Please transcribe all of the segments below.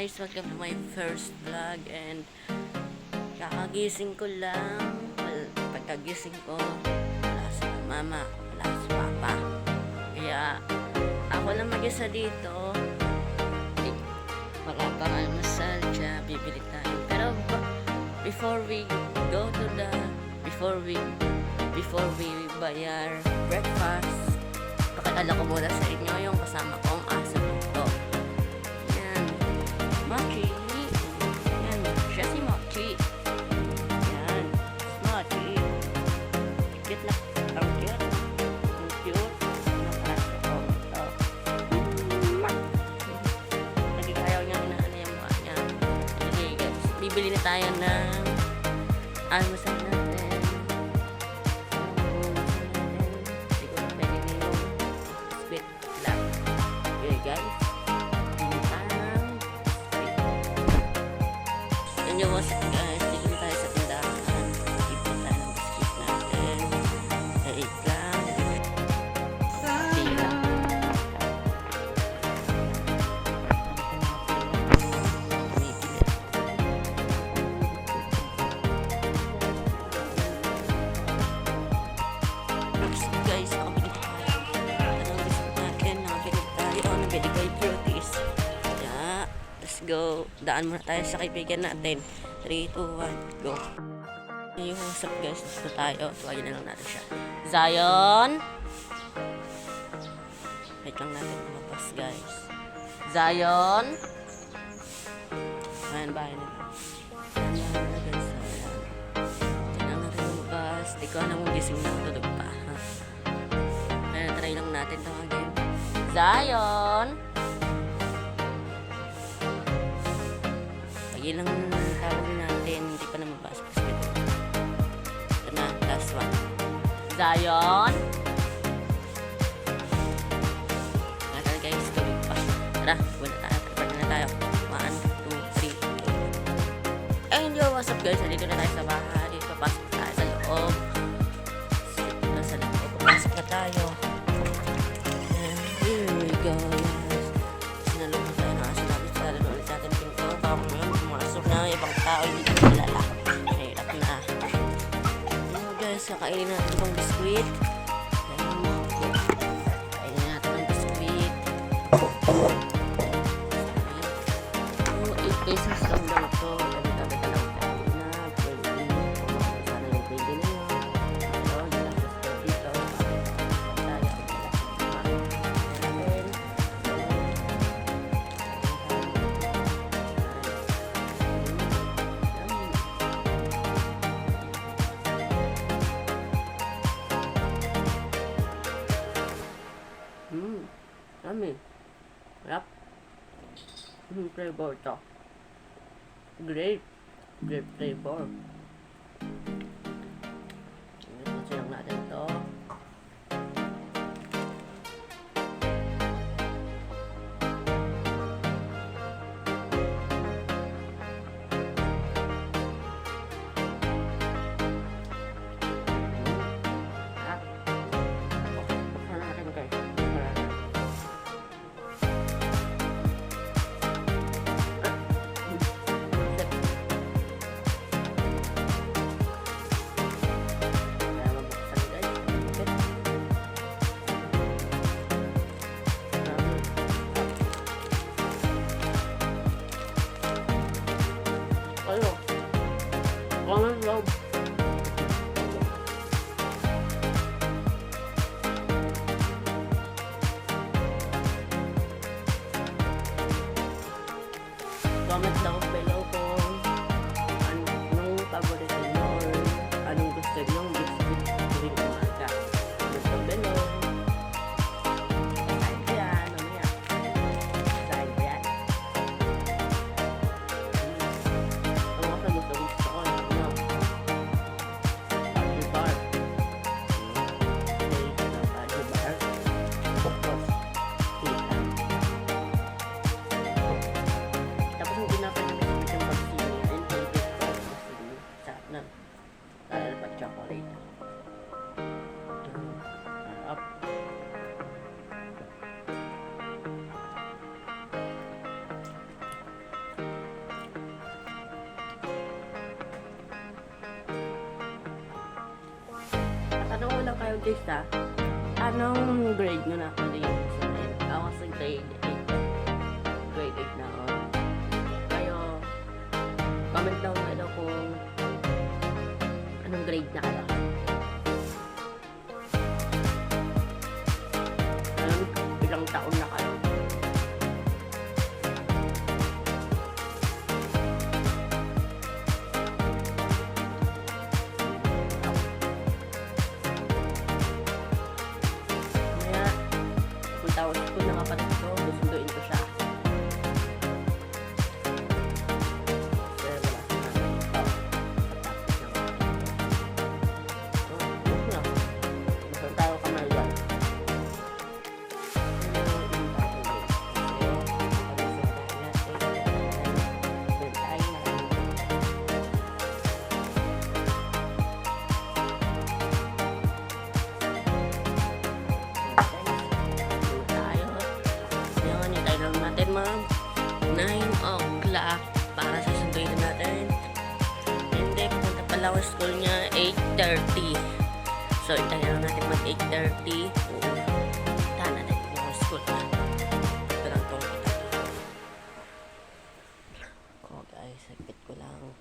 guys, welcome to my first vlog and kakagising ko lang. Well, pagkagising ko, wala si mama, wala si papa. Kaya ako lang mag-isa dito. Wala pa nga massage, bibili tayo. Pero before we bayar breakfast, pakilala ko muna sa inyo yung kasama kong aso dito. Yan, Mochi. Yan, siya si Mochi. Yan, Mochi. Cute na, ang cute. Ang cute. Ang aso ko. Ito. Lagi ayaw niya inaano yung mukha niya. Sige guys, bibili na tayo ng almusal natin. Yun yung wasap guys, tigil tayo sa tindahan, ipin tayo ng biscuit natin, daig lang, tira. Guys, nakabili tayo. Anong biscuit natin, nakabili tayo, nabili kay Fruities. Yeah, let's go. Daan muna tayo sa kaibigan natin. 3, 2, 1, go. Yung what's up guys, dito tayo. Tuwagin na lang natin siya. Zion! Wait lang natin lumabas guys. Zion! Ayan, bahay na lang. Ayan na guys. Ayan na rin lumabas. Di ko alam kung gising na tutulog pa. Ayan, try lang natin ito again. Zion! Lagi lang tawag natin, hindi pa namabas. Ito na, last one. Zion! Natal guys, tawag pa. Tara, wala tayo. Prepare na tayo. 1, 2, 3. And yo, what's up guys? Nandito na tayo sa bahay. Papasok na tayo sa loob. Nasa loob. Papasok na tayo. And here we go guys. Sinalog na tayo na kasi namin sa lalo ulit natin pinto. Tapos ngayon, pumasok na ibang tao, hindi ko kilala. Mahirap na. Ano guys, kakainin natin itong biskuit. Kainin natin ang biskuit. 8 pesos lang daw ito. Tabi-tabi ka lang tayo na. Pwede din. Sana yung pwede na yun. Ito, yung last dito. Tayo. Yummy. Yep. Flavor ito. Grape. Grape flavor. Kasi lang natin ito. Love. Comment lang below kung anong paborito nyo or anong gusto nyo biscuit tuwing umaga. Comment lang below. Kain ko yan, mamaya. Kain ko yan. Ang mga gusto ko na tapos hindi na pa namin dentista, anong grade mo na ako din? Ako sa grade 8. Grade 8 na ako. Kayo, comment down below kung anong grade na kayo. Ilang taon na kayo. Tapos ko na kapatid ko, susunduin ko siya. Kasi wala siya namin ito. Tapos na. Masang tayo kamay yan. Ma'am, 9 o'clock para susunduin natin. Hindi, pumunta pala ang school niya 8:30. So, hintayin lang natin mag 8:30. Punta natin yung school. Ito lang itong kita. Ko guys, hagpit ko lang.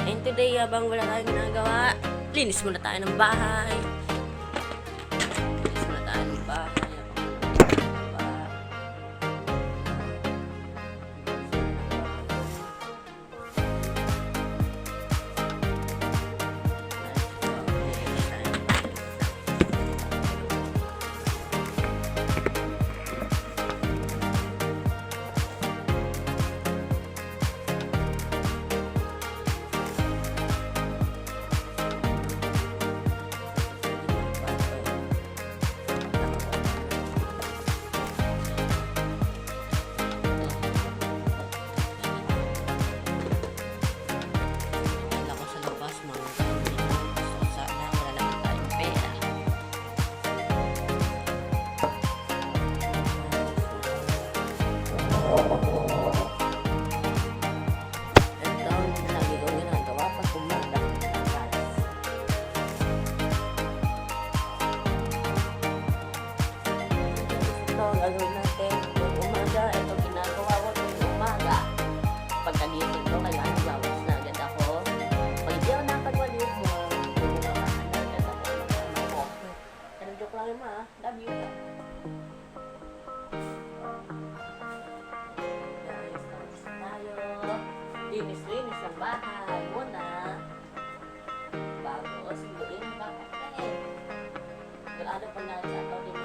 And today, habang wala tayong ginagawa, linis muna tayo ng bahay. Linis muna tayo ng bahay. Gagawin natin kung umaga, ito ginagawa ko tuwing umaga. Pagkagising ko, kaya nagwawas na agad ako. Pag hindi ako nakapagwalis mo, ginawasan na agad ako. Pero joke lang yun, ma. Love you. Guys, tapos tayo. Linis-linis ang bahay muna. Bago sunduin ang bahay. Wala pa na sa ito din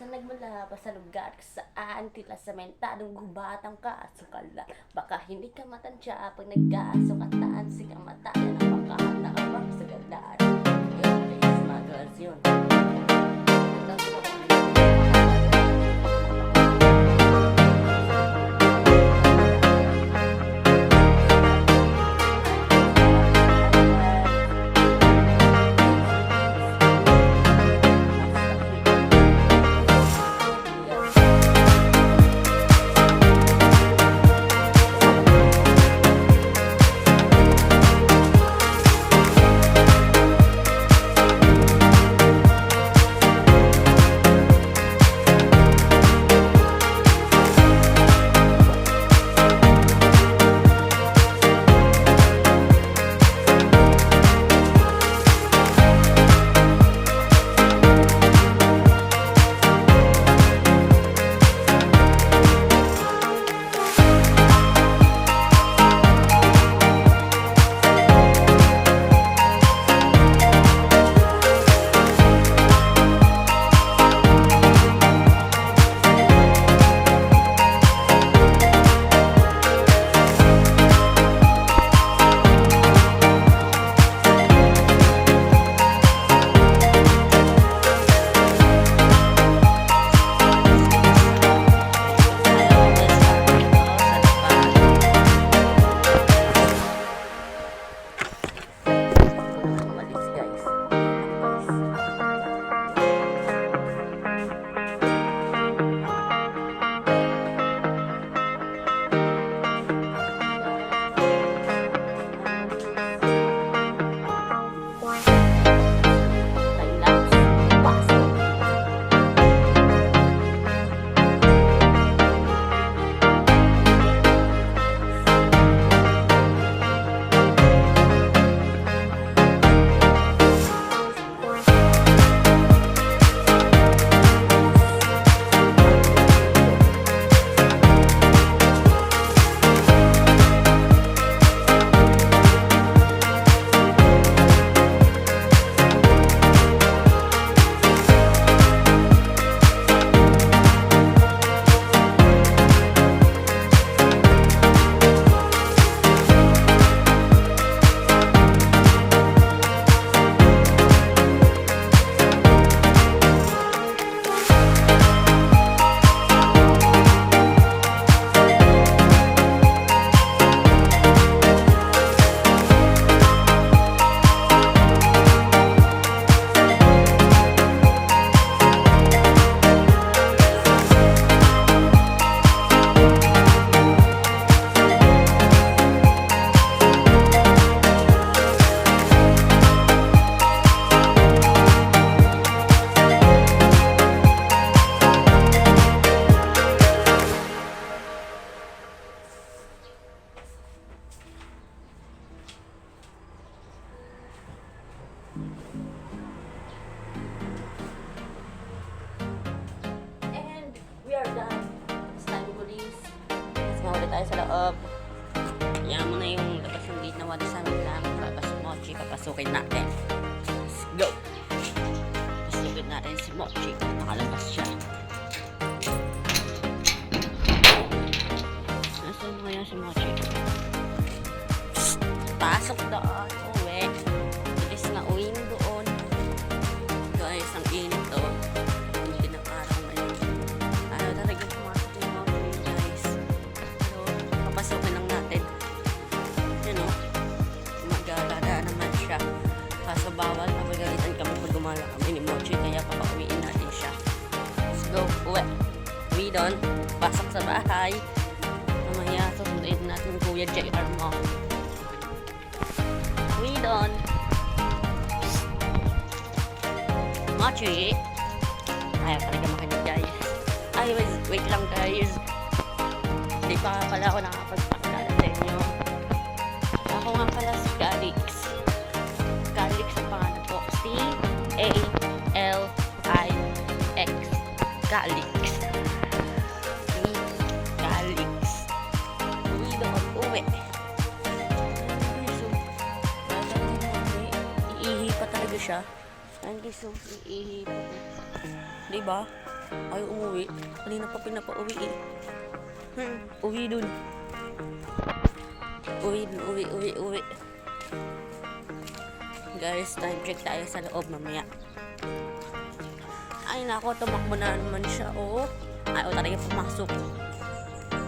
ang nagmula pa sa lugar saan tila sementadong gubatang kasukala. Baka hindi ka matansya pag nagkasukataan, sigang matayan ang makahanda ka bang sa gandaan. Yun, please, mga girls, yun. papasukin natin. Let's go! Papasukin natin si Mochi. Nakalabas siya. Nasaan mo kaya si Mochi? Pasok doon. Uwi. Bilis na uwing doon. Guys, ang init to. Yung pinakaraw ngayon. Ano talaga pumasok yung Mochi, guys. Pero, papasukin lang natin. Yun o. Mag-alala naman siya. Kaso bawal na magalitan kami pag gumala kami ni Mochi. Kaya papauwiin natin siya. Let's go. Uwi. Uwi doon. Pasok sa bahay. Mamaya, susunduin natin Kuya JR mo. Uwi doon. Mochi. Ayaw talaga makinig, guys. Ay, wait lang, guys. Hindi pa pala ako nakapagpakilala sa inyo. Ako nga pala si Calix. Calix ang pangalan ko. C-A-L-I-X. Calix. Calix. Uwi doon. Uwi. Iihi pa talaga siya. Ayun guys, so, iihi pa. Diba? Ayaw umuwi. Kanina pa pinapauwi eh. Uwi dun. Uwi. Guys, time check tayo sa loob mamaya. Ay nako, tumakbo na naman siya. Oo. Ayaw talaga pumasok.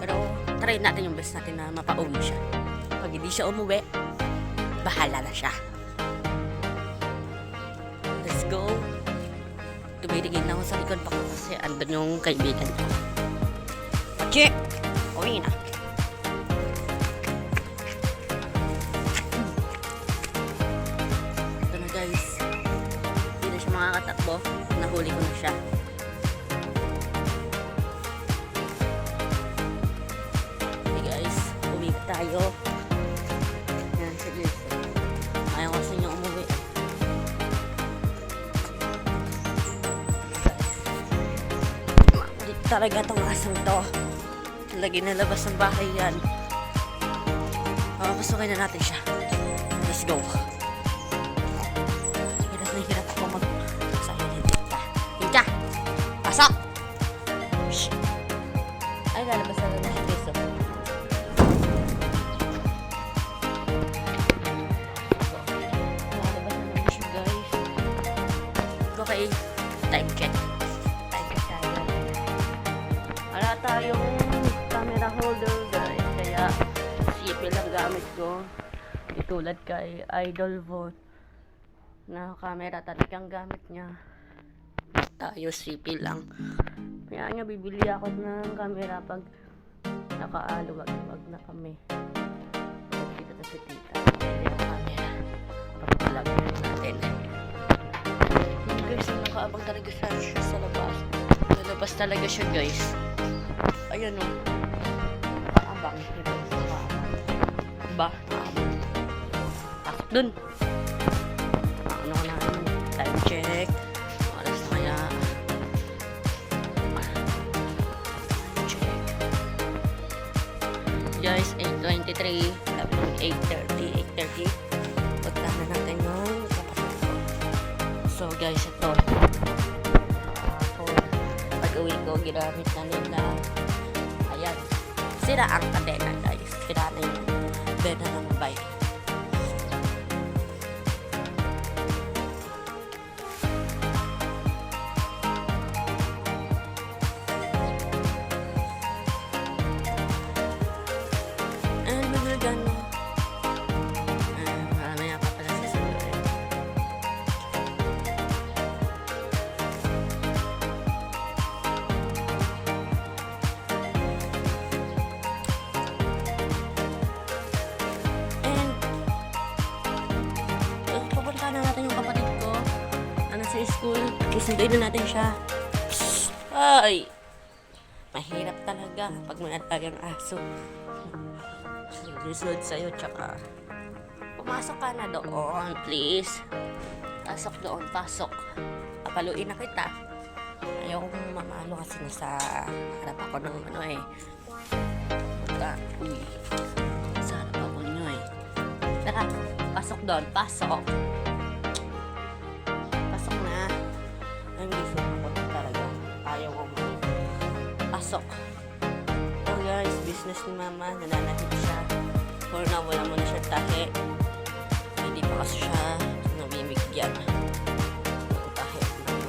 Pero, try natin yung best natin na mapauwi siya. Pag hindi siya umuwi, bahala na siya. Let's go. Tumitingin na ako sa likod pa kasi andun yung kaibigan ko. Okay, uwi na. Ito na guys. Hindi na siya makakatakbo. Nahuli ko na siya. Okay guys, uwi tayo. Yan, sige. Ayaw kasi niya umuwi. Talaga tong asang to. Lagi nalabas ng bahay yan. Papasukin na natin siya. Let's go. Hirap ako mag-sayo ni Tita. Tita! Pasok! Shhh! Ay, lalabas na lang siya piso. Lalabas na lang siya guys. Okay, time check. Wala tayong camera holder guys, kaya CP lang gamit ko. Itulad kay Idol Phone na camera talagang gamit niya. Tayo CP lang. Kaya nga bibili ako ng camera pag nakaaluwag-wag na kami. Dito na si Tita. Bibili ang camera. Pag-vlog natin. Guys, nakaabang talaga siya sa labas. Lalabas talaga siya guys. Ayan o. Paabang. Ba? Paabang. Pasok dun. Ano ko na naman. Time check. Oras na kaya. Time check. Guys, 8:23. Sabi nung 8:30. Pagka na natin yung kapatid ko. So guys, ito. Pag-uwi ko, ginamit na nila. Ayan. Sira ang kadena, guys. Sira na yung kadena ng bike. And we're gonna mamaya pa pala sa sunod. Na natin yung kapatid ko na nasa school. Susunduin na natin siya. Ay! Mahirap talaga pag may alagang aso. Susunod sa'yo, tsaka pumasok ka na doon, please. Pasok doon, pasok. Papaluin na kita. Ayaw kong mamalo kasi nasa harap ako ng ano eh. Uy. Sa harap ako nyo eh. Tara. Tara, pasok doon. Pasok. Pasok na. Ang gising ako talaga. Ayaw ko mo. Pasok. Oh guys, business ni mama. Nananahit siya. For now, wala mo na siya tahi. Hindi pa kasi siya nabibigyan. Ang tahi ng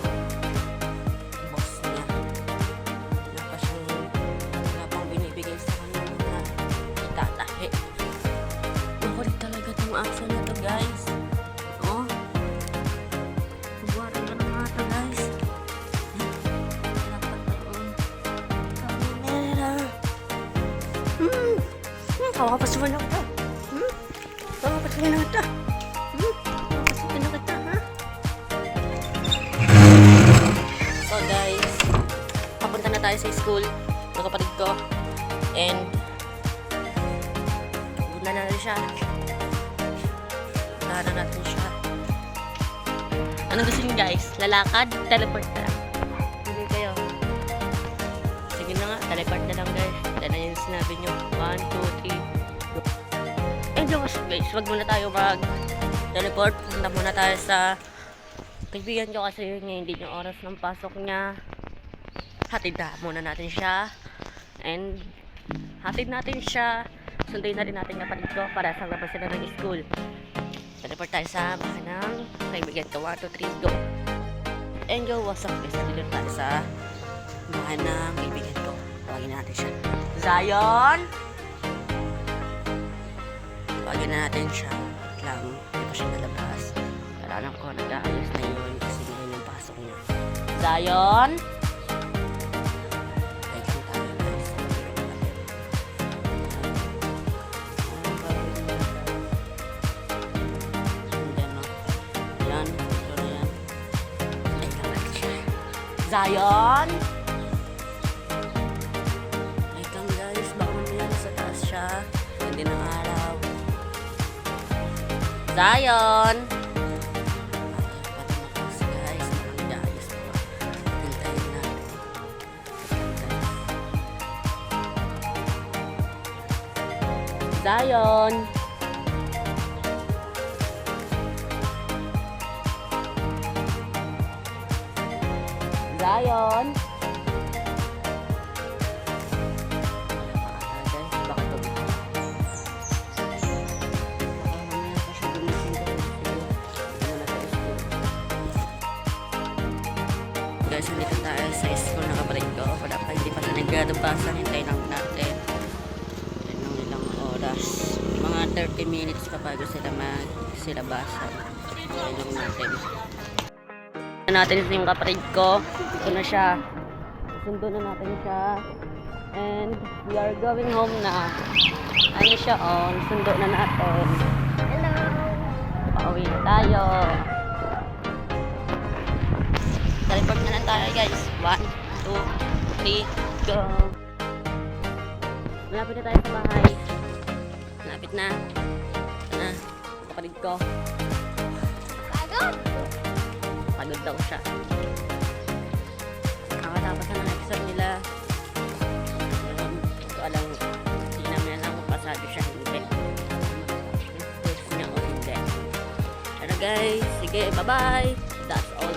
boss niya. Wala pa siyang wala pang binibigay sa kanya na itatahi. Makulit talaga itong action na to guys. Oh. Buwaran ka na mga to guys. Dapat taon. Kamera. Kawapasuhan na kita. Kawapasuhan na kita. Kawapasuhan na kita, ha? So guys, papunta na tayo sa school ng kapatid ko. And punta na rin siya. Punta na natin siya. Anong gusto niyo guys? Lalakad? Teleport na lang. Hindi kayo. Sige na nga, teleport na lang guys. Yan na yung sinabi nyo. 1, 2, 3, go. And yung guys, wag muna tayo mag-teleport. Punta muna tayo sa kaibigan ko kasi yun nga, hindi yung oras ng pasok niya. Hatid na muna natin siya. And hatid natin siya. Sunduin na rin natin kapatid ko para sa labas sila ng school. Teleport tayo sa bahay ng kaibigan ko. 1, 2, 3, go. And yo, what's up guys? Nandito tayo sa bahay ng kaibigan ko. Tawagin natin siya. Zion! Tawagin natin siya. Lang, hindi pa siya nalabas. Pero alam ko, nag-aayos na yun kasi ngayon yung pasok niya. Zion! Like yung tayo guys. Yan, ito na yan. Ay, naman siya. Zion! Ay, kang guys, baka mamaya nasa taas siya. Hindi ng araw. Zion! Pati na guys, marami ayos po. Hintayin natin. Zion! Zion! Guys, nandito tayo sa school ng kapatid ko. Wala pa, hindi pa na nagdabasan. Hintayin lang natin. Yan ng ilang oras. Mga 30 minutes pa bago sila basan. Hintayin lang natin. Natin yung kapatid ko. Ito na siya. Sundo na natin siya. And we are going home na. Ano siya, oh. Sundo na natin. Hello! Pauwi na tayo. Teleport na lang tayo guys. 1, 2, 3, go! Malapit na tayo sa bahay. Malapit na. Ito na. Kapatid ko. Pagod! Pagod daw siya. Kakatapos na ng exam nila. Hindi ko alam. Hindi namin alam kung pasado siya. Hindi. First niya o hindi. Ano guys? Sige, bye-bye! That's all.